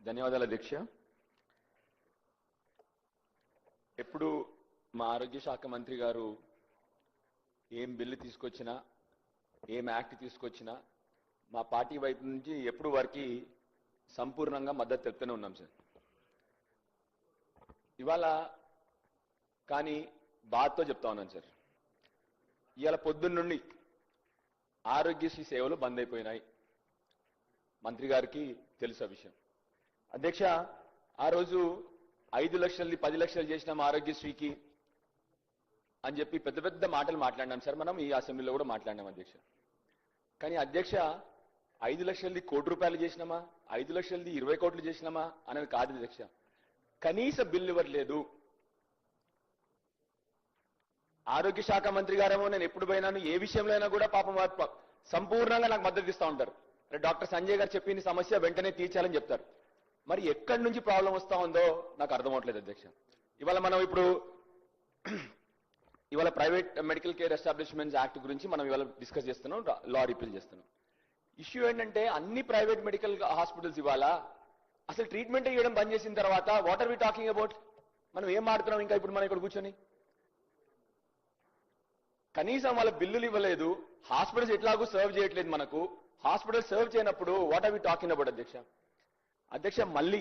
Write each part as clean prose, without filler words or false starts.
ధన్యవాదాలు అధ్యక్ష. ఎప్పుడు మా ఆరోగ్య శాఖ మంత్రి గారు ఏం బిల్లు తీసుకొచ్చినా ఏం యాక్ట్ తీసుకొచ్చినా మా పార్టీ వైపు నుంచి ఎప్పుడు వారికి సంపూర్ణంగా మద్దతు తెలుపుతూనే ఉన్నాం సార్. ఇవాళ కానీ బాధతో చెప్తా ఉన్నాను సార్, ఇవాళ పొద్దున్న నుండి ఆరోగ్యశ్రీ సేవలు బంద్ అయిపోయినాయి. మంత్రి గారికి తెలుసు ఆ విషయం. అధ్యక్ష, ఆ రోజు 5 లక్షలది 10 లక్షలు చేసినాం ఆరోగ్యశ్రీకి అని చెప్పి పెద్ద పెద్ద మాటలు మాట్లాడినాం సార్. మనం ఈ అసెంబ్లీలో కూడా మాట్లాడినాం అధ్యక్ష. కానీ అధ్యక్ష, 5 లక్షలది ₹1 కోటి చేసినామా, 5 లక్షలది 20 కోట్లు చేసినామా అనేది కాదు అధ్యక్ష. కనీస బిల్లు ఇవ్వట్లేదు. ఆరోగ్య శాఖ మంత్రి గారేమో నేను ఎప్పుడు పోయినాను ఏ విషయంలో అయినా కూడా పాపం సంపూర్ణంగా నాకు మద్దతు ఇస్తూ ఉంటారు. డాక్టర్ సంజయ్ గారు చెప్పిన సమస్య వెంటనే తీర్చాలని చెప్తారు. మరి ఎక్కడి నుంచి ప్రాబ్లం వస్తా ఉందో నాకు అర్థమవట్లేదు అధ్యక్ష. ఇవాళ private medical care establishments act గురించి మనం ఇవాళ డిస్కస్ చేస్తున్నాం, లా రిపీల్ చేస్తున్నాం. ఇష్యూ ఏంటంటే అన్ని ప్రైవేట్ మెడికల్ హాస్పిటల్స్ ఇవాళ అసలు ట్రీట్మెంట్ చేయడం బంద్ చేసిన తర్వాత what are we talking about? మనం ఏం మాట్లాడుతున్నాం ఇంకా ఇప్పుడు మనం ఇక్కడ కూర్చొని? కనీసం వాళ్ళ బిల్లులు ఇవ్వలేదు, హాస్పిటల్స్ ఎట్లాగూ సర్వ్ చేయట్లేదు. మనకు హాస్పిటల్ సర్వ్ చేయనప్పుడు what are we talking about అధ్యక్ష? అధ్యక్ష, మళ్ళీ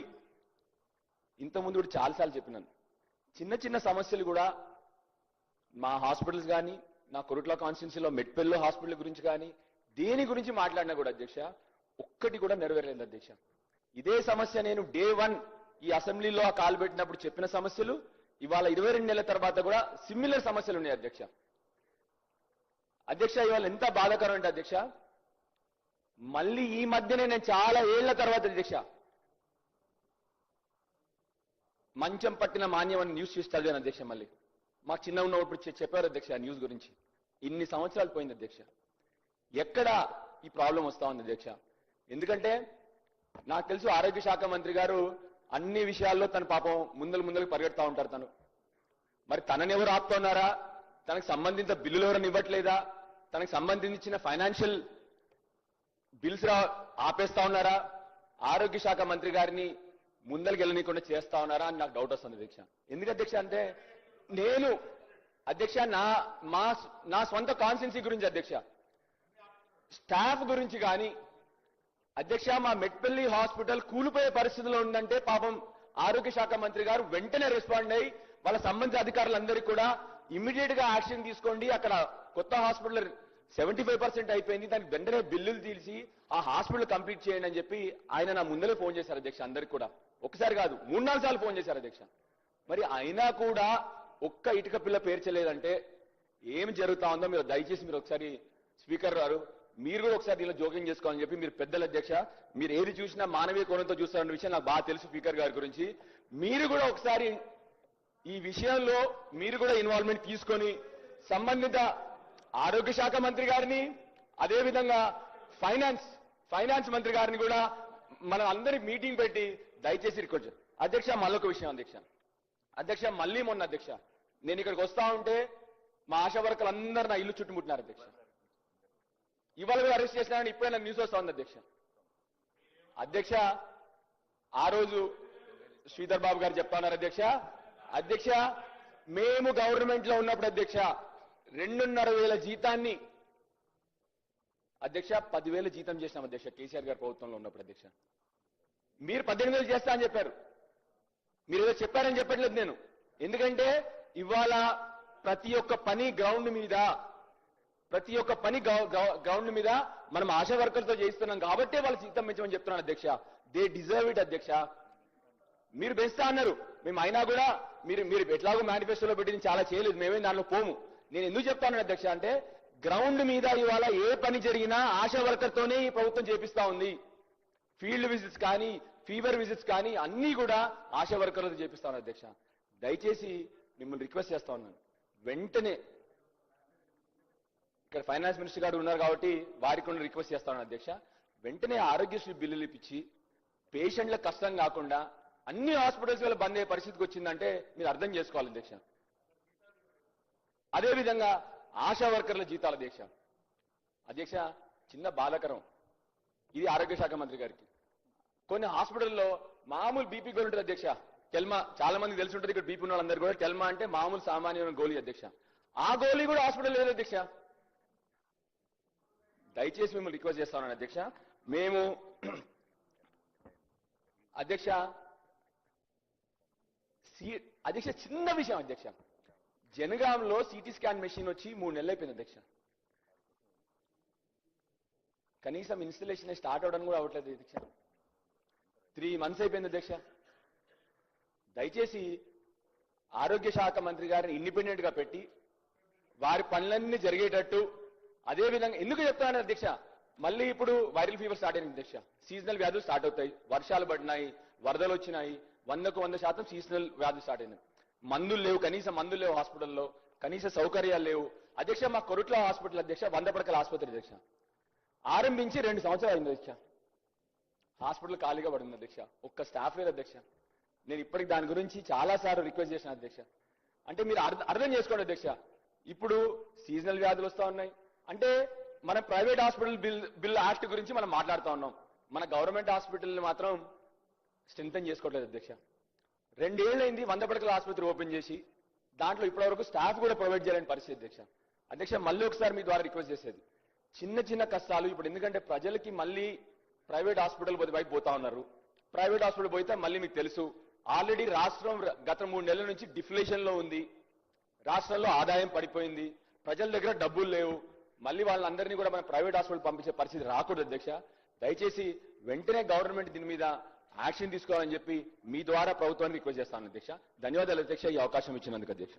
ఇంతకుముందు కూడా చాలాసార్లు చెప్పినాను, చిన్న చిన్న సమస్యలు కూడా మా హాస్పిటల్స్ కానీ నా కొరుట్ల కాన్స్టిట్యున్సీలో మెట్పల్లి హాస్పిటల్ గురించి కానీ దేని గురించి మాట్లాడినా కూడా అధ్యక్ష ఒక్కటి కూడా నెరవేరలేదు అధ్యక్ష. ఇదే సమస్య నేను డే 1 ఈ అసెంబ్లీలో కాలు పెట్టినప్పుడు చెప్పిన సమస్యలు ఇవాళ 22 నెలల తర్వాత కూడా సిమిలర్ సమస్యలు ఉన్నాయి అధ్యక్ష. అధ్యక్ష, ఇవాళ ఎంత బాధాకరం అంటే అధ్యక్ష, మళ్ళీ ఈ మధ్యనే నేను చాలా ఏళ్ల తర్వాత అధ్యక్ష మంచం పట్టిన మాన్యం అని న్యూస్ చూసి చదివాను అధ్యక్ష. మళ్ళీ మాకు చిన్న ఉన్నప్పుడు చెప్పారు అధ్యక్ష ఆ న్యూస్ గురించి. ఇన్ని సంవత్సరాలు పోయింది అధ్యక్ష. ఎక్కడ ఈ ప్రాబ్లం వస్తా ఉంది అధ్యక్ష? ఎందుకంటే నాకు తెలుసు ఆరోగ్య శాఖ మంత్రి గారు అన్ని విషయాల్లో తన పాపం ముందలకు పరిగెడతా ఉంటారు. మరి తనని ఎవరు ఆపుతున్నారా? తనకు సంబంధించిన బిల్లులు ఎవరైనా ఇవ్వట్లేదా? తనకు సంబంధించిన ఫైనాన్షియల్ బిల్స్ ఆపేస్తా ఉన్నారా? ఆరోగ్య శాఖ మంత్రి గారిని ముందరికి వెళ్ళనీయకుండా చేస్తా ఉన్నారా అని నాకు డౌట్ వస్తుంది అధ్యక్ష. ఎందుకు అధ్యక్ష అంటే నేను అధ్యక్ష నా స్వంత కాన్స్టిట్యున్సీ గురించి అధ్యక్ష, స్టాఫ్ గురించి కానీ అధ్యక్ష, మా మెట్పల్లి హాస్పిటల్ కూలిపోయే పరిస్థితిలో ఉందంటే పాపం ఆరోగ్య శాఖ మంత్రి గారు వెంటనే రెస్పాండ్ అయ్యి వాళ్ళ సంబంధిత అధికారులందరికీ కూడా ఇమ్మీడియట్ గా యాక్షన్ తీసుకోండి, అక్కడ కొత్త హాస్పిటల్ 75% అయిపోయింది, దానికి వెంటనే బిల్లులు తీసి ఆ హాస్పిటల్ కంప్లీట్ చేయండి అని చెప్పి ఆయన నా ముందరే ఫోన్ చేశారు అధ్యక్ష. అందరికి కూడా ఒకసారి కాదు 3-4 సార్లు ఫోన్ చేశారు అధ్యక్ష. మరి అయినా కూడా ఒక్క ఇటుక పిల్ల పేర్చలేదంటే ఏం జరుగుతా ఉందో మీరు దయచేసి మీరు ఒకసారి స్పీకర్ గారు మీరు కూడా ఒకసారి దీనిలో జోక్యం చేసుకోవాలని చెప్పి మీరు పెద్దల అధ్యక్ష, మీరు ఏది చూసినా మానవీయ కోణంతో చూస్తారన్న విషయం నాకు బాగా తెలుసు స్పీకర్ గారి గురించి. మీరు కూడా ఒకసారి ఈ విషయంలో మీరు కూడా ఇన్వాల్వ్మెంట్ తీసుకొని సంబంధిత ఆరోగ్య శాఖ మంత్రి గారిని అదేవిధంగా ఫైనాన్స్ మంత్రి గారిని కూడా మనం అందరి మీటింగ్ పెట్టి దయచేసి రిక్వెస్ట్ అధ్యక్ష. మళ్ళొక విషయం అధ్యక్ష, మళ్ళీ మొన్న అధ్యక్ష నేను ఇక్కడికి వస్తా ఉంటే మా ఆశా వర్కర్లు అందరూ నా ఇల్లు చుట్టుముట్టినారు అధ్యక్ష. ఇవాళ కూడా అరెస్ట్ చేసినారని ఇప్పుడే నాకు న్యూస్ వస్తా ఉంది అధ్యక్ష. ఆ రోజు శ్రీధర్ బాబు గారు చెప్తా ఉన్నారు అధ్యక్ష, మేము గవర్నమెంట్ లో ఉన్నప్పుడు అధ్యక్ష 2,500 జీతాన్ని అధ్యక్ష 10,000 జీతం చేసినాం అధ్యక్ష. కేసీఆర్ గారు ప్రభుత్వంలో ఉన్నప్పుడు అధ్యక్ష మీరు 18,000 చేస్తా అని చెప్పారు. మీరు ఏదో చెప్పారని చెప్పట్లేదు నేను, ఎందుకంటే ఇవాళ ప్రతి ఒక్క పని గ్రౌండ్ మీద మనం ఆశా వర్కర్తో చేయిస్తున్నాం కాబట్టి వాళ్ళు జీతం పెంచమని చెప్తున్నాను అధ్యక్ష. దే డిజర్వ్ ఇట్ అధ్యక్ష. మీరు పెంచుతా అన్నారు, మేము అయినా కూడా మీరు ఎట్లాగో మేనిఫెస్టోలో పెట్టి చాలా చేయలేదు, మేమే దానిలో పోము. నేను ఎందుకు చెప్తాను అధ్యక్ష అంటే గ్రౌండ్ మీద ఇవాళ ఏ పని జరిగినా ఆశా వర్కర్తోనే ఈ ప్రభుత్వం చేపిస్తా ఉంది. ఫీల్డ్ విజిట్స్ కానీ ఫీవర్ విజిట్స్ కానీ అన్నీ కూడా ఆశా వర్కర్లతో చేపిస్తాను అధ్యక్ష. దయచేసి మిమ్మల్ని రిక్వెస్ట్ చేస్తా ఉన్నాను, వెంటనే ఇక్కడ ఫైనాన్స్ మినిస్టర్ గారు ఉన్నారు కాబట్టి వారికి కూడా రిక్వెస్ట్ చేస్తాను అధ్యక్ష, వెంటనే ఆరోగ్యశ్రీ బిల్లులు ఇప్పించి పేషెంట్ల కష్టం కాకుండా అన్ని హాస్పిటల్స్ వల్ల బంద్ అయ్యే పరిస్థితికి వచ్చిందంటే మీరు అర్థం చేసుకోవాలి అధ్యక్ష. అదేవిధంగా ఆశా వర్కర్ల జీతాల అధ్యక్ష చిన్న బాధాకరం, ఇది ఆరోగ్య శాఖ మంత్రి గారికి. కొన్ని హాస్పిటల్లో మామూలు బీపీ గోళీ ఉంటుంది అధ్యక్ష. టెల్మా చాలా మంది తెలిసి ఉంటుంది, ఇక్కడ బీపీ ఉన్న వాళ్ళందరూ కూడా. టెల్మా అంటే మామూలు సామాన్యమైన గోళీ అధ్యక్ష. ఆ గోళీ కూడా హాస్పిటల్ లేదు అధ్యక్ష. దయచేసి మిమ్మల్ని రిక్వెస్ట్ చేస్తా ఉన్నాను అధ్యక్ష. మేము అధ్యక్ష అధ్యక్ష చిన్న విషయం అధ్యక్ష, జనగాంలో సిటీ స్కాన్ మెషిన్ వచ్చి 3 నెలలు అయిపోయింది అధ్యక్ష. కనీసం ఇన్స్టలేషన్ స్టార్ట్ అవడానికి కూడా అవ్వట్లేదు అధ్యక్ష. 3 months అయిపోయింది అధ్యక్ష. దయచేసి ఆరోగ్య శాఖ మంత్రి గారిని ఇండిపెండెంట్ గా పెట్టి వారి పనులన్నీ జరిగేటట్టు, అదే విధంగా ఎందుకు చెప్తాను అధ్యక్ష, మళ్ళీ ఇప్పుడు వైరల్ ఫీవర్ స్టార్ట్ అయింది అధ్యక్ష. సీజనల్ వ్యాధులు స్టార్ట్ అవుతాయి, వర్షాలు పడినాయి, వరదలు వచ్చినాయి, 100% సీజనల్ వ్యాధులు స్టార్ట్ అయినాయి. మందులు లేవు, కనీసం మందులు లేవు హాస్పిటల్లో, కనీస సౌకర్యాలు లేవు అధ్యక్ష. మా కొరుట్ల హాస్పిటల్ అధ్యక్ష 100 పడకల ఆసుపత్రి అధ్యక్ష, ఆరంభించి 2 సంవత్సరాలు అయింది అధ్యక్ష. హాస్పిటల్ ఖాళీగా పడింది అధ్యక్ష, ఒక్క స్టాఫ్ లేదు అధ్యక్ష. నేను ఇప్పటికి దాని గురించి చాలా సార్లు రిక్వెస్ట్ చేసిన అధ్యక్ష. అంటే మీరు అర్థం చేసుకోండి అధ్యక్ష, ఇప్పుడు సీజనల్ వ్యాధులు వస్తా ఉన్నాయి అంటే మన ప్రైవేట్ హాస్పిటల్ బిల్ యాక్ట్ గురించి మనం మాట్లాడుతూ ఉన్నాం, మన గవర్నమెంట్ హాస్పిటల్ని మాత్రం స్ట్రెంథెన్ చేసుకోవట్లేదు అధ్యక్ష. 2 ఏళ్ళైంది 100 పడకల ఆసుపత్రి ఓపెన్ చేసి, దాంట్లో ఇప్పటివరకు స్టాఫ్ కూడా ప్రొవైడ్ చేయలేని పరిస్థితి అధ్యక్ష. అధ్యక్ష మళ్ళీ ఒకసారి మీ ద్వారా రిక్వెస్ట్ చేసేది, చిన్న చిన్న కష్టాలు ఇప్పుడు, ఎందుకంటే ప్రజలకి మళ్ళీ ప్రైవేట్ హాస్పిటల్ వైపు పోతా ఉన్నారు. ప్రైవేట్ హాస్పిటల్ పోతే మళ్ళీ మీకు తెలుసు, ఆల్రెడీ రాష్ట్రం గత 3 నెలల నుంచి డిఫ్లేషన్ లో ఉంది, రాష్ట్రంలో ఆదాయం పడిపోయింది, ప్రజల దగ్గర డబ్బులు లేవు. మళ్ళీ వాళ్ళందరినీ కూడా మనం ప్రైవేట్ హాస్పిటల్ పంపించే పరిస్థితి రాకూడదు అధ్యక్ష. దయచేసి వెంటనే గవర్నమెంట్ దీని మీద యాక్షన్ తీసుకోవాలని చెప్పి మీ ద్వారా ప్రభుత్వాన్ని రిక్వెస్ట్ చేస్తాను అధ్యక్ష. ధన్యవాదాలు అధ్యక్ష, ఈ అవకాశం ఇచ్చినందుకు అధ్యక్ష.